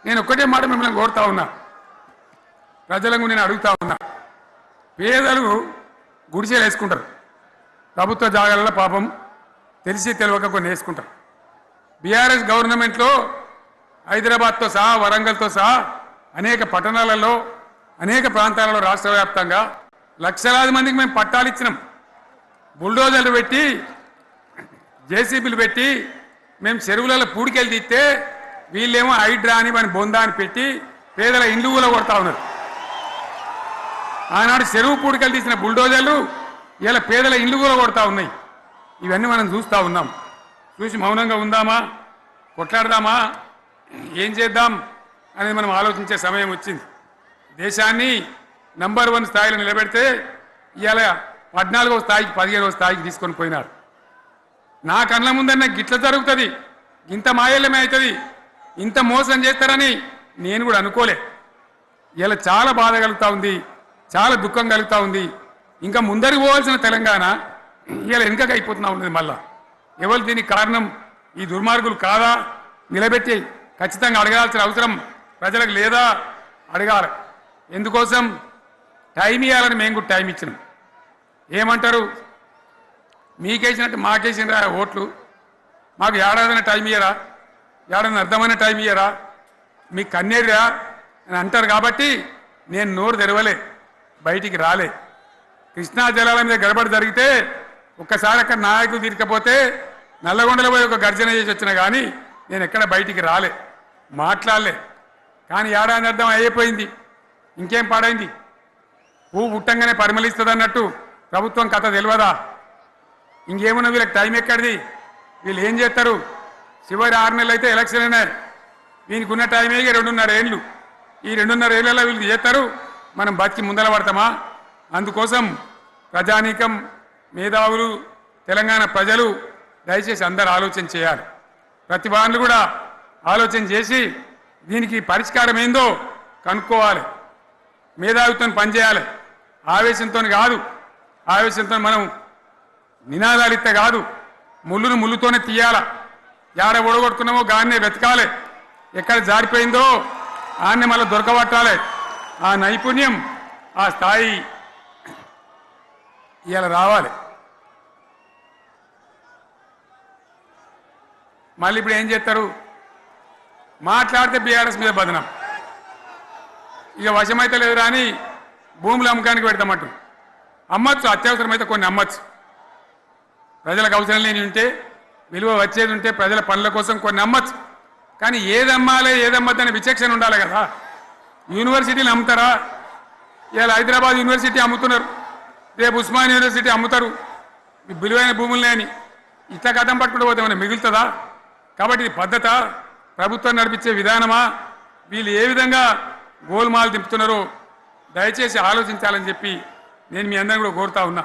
నేను ఒక్కటే మాట మిమ్మల్ని కోరుతా ఉన్నా, ప్రజలకు నేను అడుగుతా ఉన్నా. పేదలు గుడిసెలు వేసుకుంటారు, ప్రభుత్వ జాగాలలో పాపం తెలిసి తెలియక కొన్ని వేసుకుంటారు. బీఆర్ఎస్ గవర్నమెంట్లో హైదరాబాద్తో సహా వరంగల్తో సహా అనేక పట్టణాలలో అనేక ప్రాంతాలలో రాష్ట్ర వ్యాప్తంగా లక్షలాది మందికి మేము పట్టాలు ఇచ్చినాం. బుల్డోజర్లు పెట్టి జేసీబీలు పెట్టి మేము చెరువులలో పూడికెళ్ళి తీస్తే వీళ్ళేమో హైడ్రా అని మన బొందా అని పెట్టి పేదల ఇండ్లు కూడా కొడతా ఉన్నారు. ఆనాడు చెరువు పూడికెళ్ళి తీసిన బుల్డోజర్లు ఇలా పేదల ఇండ్లు కూడా కొడతా ఉన్నాయి. ఇవన్నీ మనం చూస్తూ ఉన్నాం. చూసి మౌనంగా ఉందామా, కొట్లాడదామా, ఏం చేద్దాం అనేది మనం ఆలోచించే సమయం వచ్చింది. దేశాన్ని నంబర్ 1 స్థాయిలో నిలబెడితే ఇవాళ 14వ స్థాయికి 15వ స్థాయికి తీసుకొని పోయినారు. నా కళ్ళ ముందన్న గిట్ల జరుగుతుంది, ఇంత మాయల్యమే అవుతుంది, ఇంత మోసం చేస్తారని నేను కూడా అనుకోలే. ఇలా చాలా బాధ కలుగుతూ ఉంది, చాలా దుఃఖం కలుగుతూ ఉంది. ఇంకా ముందరికి పోవాల్సిన తెలంగాణ ఇలా వెనుకగా అయిపోతున్నా ఉన్నది. మళ్ళా ఎవరు దీనికి కారణం? ఈ దుర్మార్గులు కాదా? నిలబెట్టి ఖచ్చితంగా అడగాల్సిన అవసరం ప్రజలకు లేదా? అడగాలి. ఎందుకోసం? టైం ఇవ్వాలని మేము కూడా టైం ఇచ్చినాం. ఏమంటారు? మీకేసినట్టు మాకేసినరా ఓట్లు, మాకు ఏడాదైనా టైం ఇయ్యరా, ఏడాది అర్థమైన టైం ఇయ్యరా, మీకు కన్నేరురా అని అంటారు. కాబట్టి నేను నోరు తెరవలే, బయటికి రాలే. కృష్ణా జలాల మీద గడబడి జరిగితే ఒక్కసారి అక్కడ నాయకులు తీరికపోతే నల్లగొండలో పోయి ఒక గర్జన చేసి వచ్చినా కానీ నేను ఎక్కడ బయటికి రాలే, మాట్లాడలే. కానీ ఏడాది అర్థం అయిపోయింది, ఇంకేం పాడైంది? పువ్వు పుట్టంగానే పరిమళిస్తుంది అన్నట్టు ప్రభుత్వం కథ తెలియదా? ఇంకేమున్నా వీళ్ళకి టైం ఎక్కడిది? వీళ్ళు ఏం చేస్తారు? చివరి 6 నెలలు అయితే ఎలక్షన్ అయినాయి. వీనికి ఉన్న టైమే 2.5 ఏళ్ళు. ఈ 2.5 ఏళ్ళలో వీళ్ళు చేస్తారు, మనం బతికి ముందర పడతామా? అందుకోసం ప్రజానీకం, మేధావులు, తెలంగాణ ప్రజలు దయచేసి అందరూ ఆలోచన చేయాలి. ప్రతి వాళ్ళు కూడా ఆలోచన చేసి దీనికి పరిష్కారం ఏందో కనుక్కోవాలి. మేధావితో పనిచేయాలి, ఆవేశంతో కాదు. ఆవేశంతో మనం నినాదాలు ఇస్తే కాదు, ముళ్ళును ముళ్ళుతోనే తీయాల. ఏడ ఒడగొట్టుకున్నామో గాన్నే వెతకాలి, ఎక్కడ జారిపోయిందో ఆన్నే మళ్ళీ దొరకబట్టాలి. ఆ నైపుణ్యం, ఆ స్థాయి ఇవాళ రావాలి. మళ్ళీ ఇప్పుడు ఏం చేస్తారు? మాట్లాడితే బీఆర్ఎస్ మీద బదనం, ఇక వశమైతే లేదు రాని భూములు అమ్మకానికి పెడతామంటు. అమ్మచ్చు, అత్యవసరమైతే కొన్ని అమ్మచ్చు. ప్రజలకు అవసరం లేని ఉంటే, విలువ వచ్చేది ఉంటే ప్రజల పనుల కోసం కొన్ని అమ్మచ్చు. కానీ ఏదమ్మాలి ఏదమ్మద్దని విచక్షణ ఉండాలి కదా. యూనివర్సిటీలు అమ్ముతారా? ఇవాళ హైదరాబాద్ యూనివర్సిటీ అమ్ముతున్నారు, రేపు ఉస్మాన్ యూనివర్సిటీ అమ్ముతారు. విలువైన భూములనే అని ఇట్లా కథం పట్టుకుంటూ పోతే ఏమైనా మిగులుతుందా? కాబట్టి ఇది పద్ధత, ప్రభుత్వం నడిపించే విధానమా? వీళ్ళు ఏ విధంగా గోల్మాల్ దింపుతున్నారో దయచేసి ఆలోచించాలని చెప్పి నేను మీ అందరిని కూడా కోరుతా ఉన్నా.